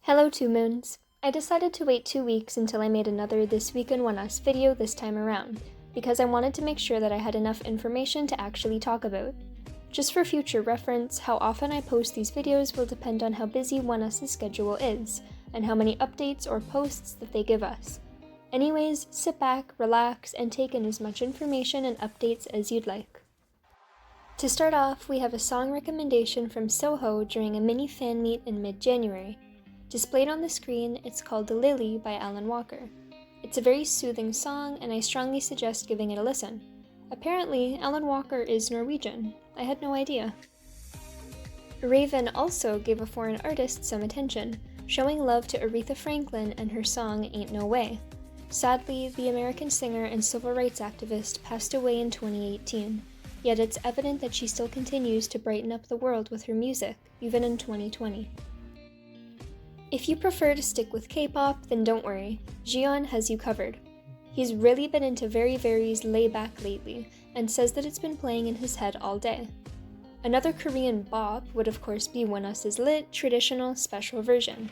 Hello, Two Moons. I decided to wait 2 weeks until I made another This Week in Oneus video this time around, because I wanted to make sure that I had enough information to actually talk about. Just for future reference, how often I post these videos will depend on how busy Oneus' schedule is, and how many updates or posts that they give us. Anyways, sit back, relax, and take in as much information and updates as you'd like. To start off, we have a song recommendation from Soho during a mini fan meet in mid-January. Displayed on the screen, it's called Lily by Alan Walker. It's a very soothing song, and I strongly suggest giving it a listen. Apparently, Alan Walker is Norwegian. I had no idea. Raven also gave a foreign artist some attention, showing love to Aretha Franklin and her song Ain't No Way. Sadly, the American singer and civil rights activist passed away in 2018, yet it's evident that she still continues to brighten up the world with her music, even in 2020. If you prefer to stick with K-pop, then don't worry, Jiyeon has you covered. He's really been into Very Very's Layback lately, and says that it's been playing in his head all day. Another Korean bop would of course be Oneus' lit, traditional, special version.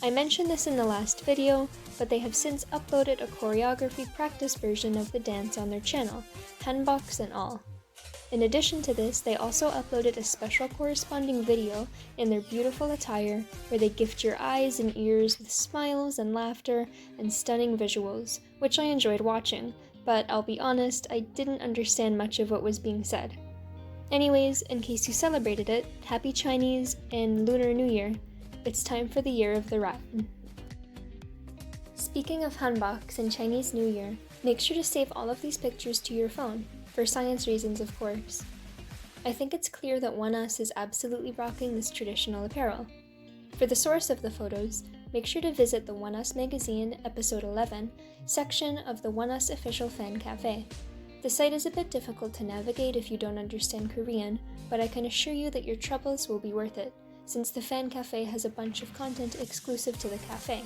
I mentioned this in the last video, but they have since uploaded a choreography practice version of the dance on their channel, hanboks and all. In addition to this, they also uploaded a special corresponding video in their beautiful attire where they gift your eyes and ears with smiles and laughter and stunning visuals, which I enjoyed watching, but I'll be honest, I didn't understand much of what was being said. Anyways, in case you celebrated it, Happy Chinese and Lunar New Year. It's time for the Year of the Rat. Speaking of hanboks and Chinese New Year, make sure to save all of these pictures to your phone, for science reasons of course. I think it's clear that Oneus is absolutely rocking this traditional apparel. For the source of the photos, make sure to visit the Oneus magazine, episode 11, section of the Oneus official fan cafe. The site is a bit difficult to navigate if you don't understand Korean, but I can assure you that your troubles will be worth it, since the fan cafe has a bunch of content exclusive to the cafe.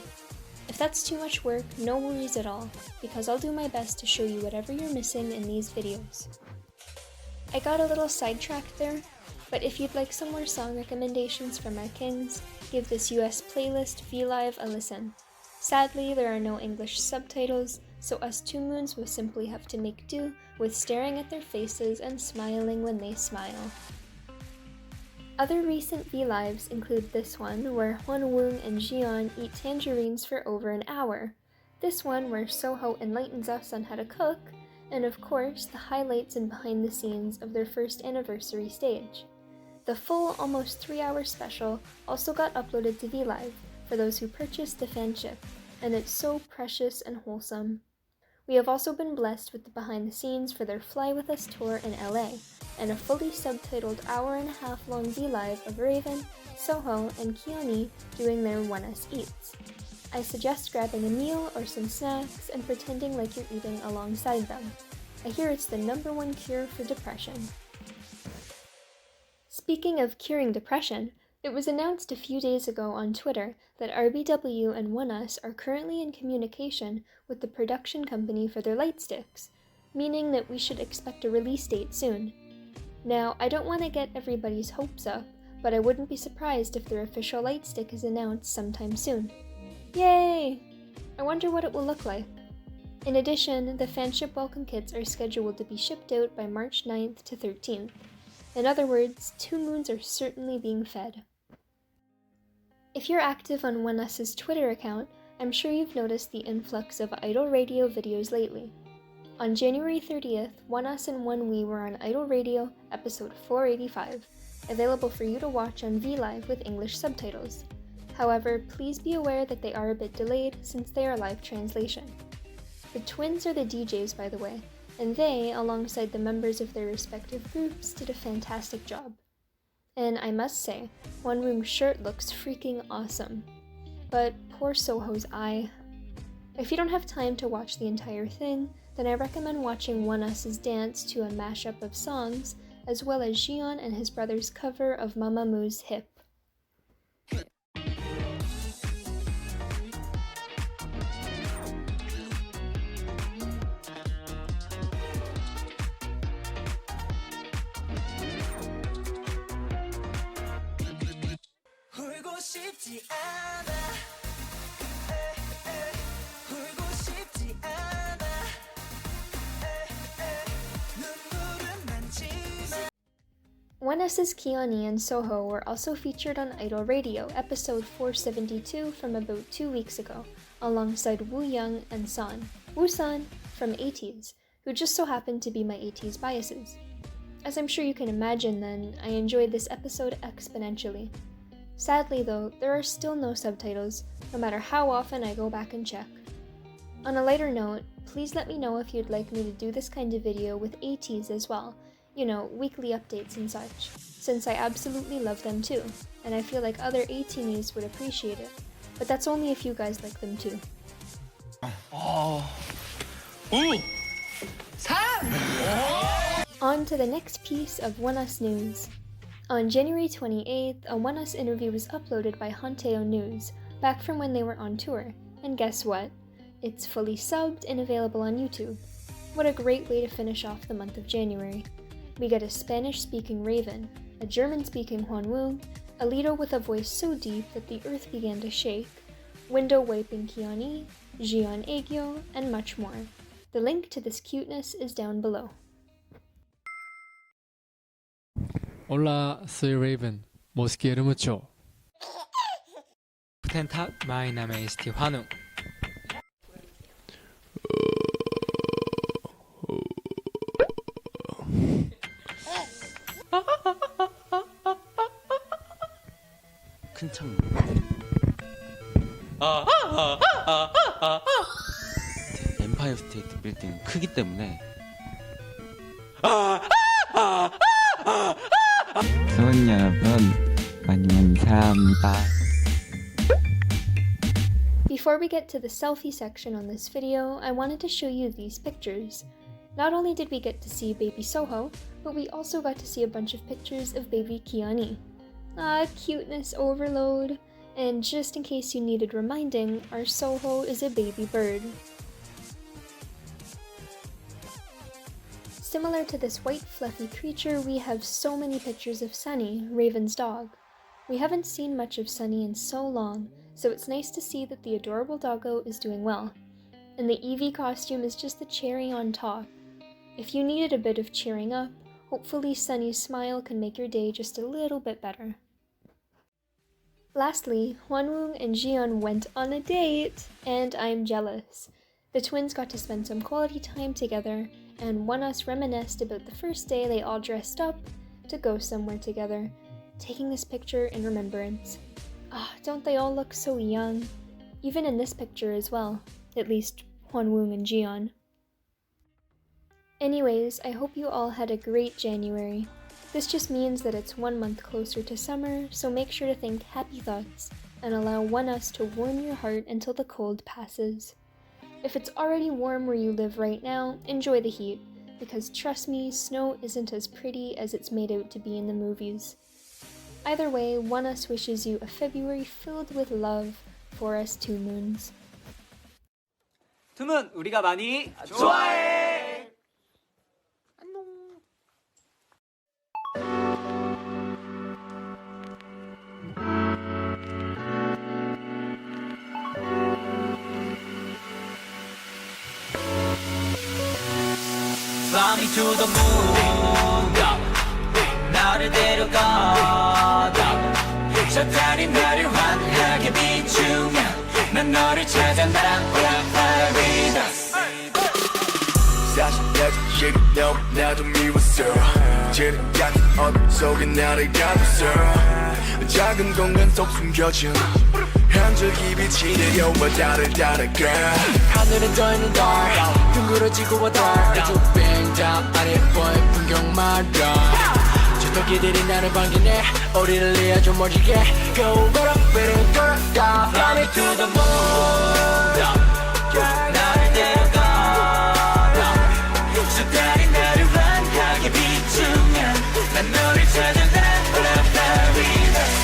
If that's too much work, no worries at all, because I'll do my best to show you whatever you're missing in these videos. I got a little sidetracked there, but if you'd like some more song recommendations from our kings, give this US playlist V-Live a listen. Sadly, there are no English subtitles, so us Two Moons will simply have to make do with staring at their faces and smiling when they smile. Other recent V-Lives include this one, where Hwanwoong and Jiyeon eat tangerines for over an hour, this one where Soho enlightens us on how to cook, and of course, the highlights and behind the scenes of their first anniversary stage. The full, almost 3-hour special also got uploaded to V-Live for those who purchased the fanship, and it's so precious and wholesome. We have also been blessed with the behind the scenes for their Fly With Us tour in LA, and a fully subtitled hour-and-a-half long V-Live of Raven, Soho, and Keone doing their Oneus Eats. I suggest grabbing a meal or some snacks and pretending like you're eating alongside them. I hear it's the #1 cure for depression. Speaking of curing depression, it was announced a few days ago on Twitter that RBW and Oneus are currently in communication with the production company for their lightsticks, meaning that we should expect a release date soon. Now, I don't want to get everybody's hopes up, but I wouldn't be surprised if their official lightstick is announced sometime soon. Yay! I wonder what it will look like. In addition, the fanship welcome kits are scheduled to be shipped out by March 9th to 13th. In other words, Two Moons are certainly being fed. If you're active on Oneus' Twitter account, I'm sure you've noticed the influx of Idol Radio videos lately. On January 30th, Oneus and OneWe were on Idol Radio, episode 485, available for you to watch on V-Live with English subtitles. However, please be aware that they are a bit delayed since they are live translation. The twins are the DJs, by the way, and they, alongside the members of their respective groups, did a fantastic job. And I must say, Onewoong's shirt looks freaking awesome. But poor Soho's eye. If you don't have time to watch the entire thing, then I recommend watching Oneus' dance to a mashup of songs, as well as Jiyeon and his brother's cover of Mamamoo's Hip. 싶지 않아 울고 싶지 않아 눈물은 많지만 Oneus' Kiani and Soho were also featured on Idol Radio, episode 472 from about 2 weeks ago, alongside Woo Young and San, Woo-san from ATEEZ, who just so happened to be my ATEEZ biases. As I'm sure you can imagine then, I enjoyed this episode exponentially. Sadly though, there are still no subtitles, no matter how often I go back and check. On a lighter note, please let me know if you'd like me to do this kind of video with ATEEZ as well, you know, weekly updates and such, since I absolutely love them too, and I feel like other ATEENs would appreciate it, but that's only if you guys like them too. On to the next piece of Oneus news. On January 28th, a Oneus interview was uploaded by Hanteo News, back from when they were on tour, and guess what? It's fully subbed and available on YouTube. What a great way to finish off the month of January. We get a Spanish-speaking Raven, a German-speaking Hwanwoong, a Lido with a voice so deep that the earth began to shake, window-wiping Kiani, Jiyeon Aegyo, and much more. The link to this cuteness is down below. Hola, soy Raven. Los quiero mucho. Guten Tag, mein Name ist Hwanwoong. 큰 창문. 엠파이어 스테이트 빌딩 크기 때문에 좋은 여러분 많이 사랑합니다. Before we get to the selfie section on this video, I wanted to show you these pictures. Not only did we get to see baby Soho, but we also got to see a bunch of pictures of baby Kiani. Ah, cuteness overload. And just in case you needed reminding, our Soho is a baby bird. Similar to this white fluffy creature, we have so many pictures of Sunny, Raven's dog. We haven't seen much of Sunny in so long, so it's nice to see that the adorable doggo is doing well. And the Eevee costume is just the cherry on top. If you needed a bit of cheering up, hopefully Sunny's smile can make your day just a little bit better. Lastly, Hwanwoong and Jiyeon went on a date, and I'm jealous. The twins got to spend some quality time together, and Oneus reminisced about the first day they all dressed up to go somewhere together, taking this picture in remembrance. Ah, don't they all look so young? Even in this picture as well, at least Hwanwoong and Jiyeon. Anyways, I hope you all had a great January. This just means that it's 1 month closer to summer, so make sure to think happy thoughts and allow Oneus to warm your heart until the cold passes. If it's already warm where you live right now, enjoy the heat, because trust me, snow isn't as pretty as it's made out to be in the movies. Either way, Oneus wishes you a February filled with love for us two moons. 투문 우리가 많이 좋아해. Fly me to the moon, 나를 데려가. 저 달이 나를 환하게 비추면 난 너를 찾아 날아올라 Paradise. 사실 내가 너무나도 미웠어. 지름 같은 어둠 속에 나를 가뒀어. 작은 공간 속 숨겨진 한 줄기 빛이 내려와 달을 따라가. 하늘에 떠있는 dark 둥그러지고 와 dark 빙담 아래 보인 풍경 말야 저 토끼들이 나를 반기네 우리를 이어 좀 멋지게 Go get up and 돌아가 Fly me to the moon, 나를 데려가. 저 달이 나를 환하게 비추면 난 너를 찾아 날아올라 Paradise.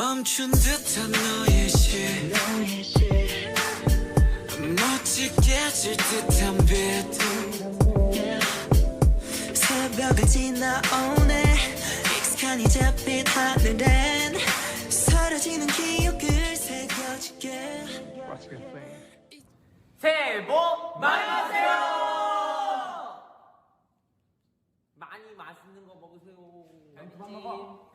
멈춘 듯한 너의 시 멋지게 질 듯한 빛 새벽을 지나오네 익숙한 이 잿빛 하늘엔 사라지는 기억을 새겨줄게 새해 복 많이 받으세요. 많이 맛있는 거 먹으세요. 그만 먹어.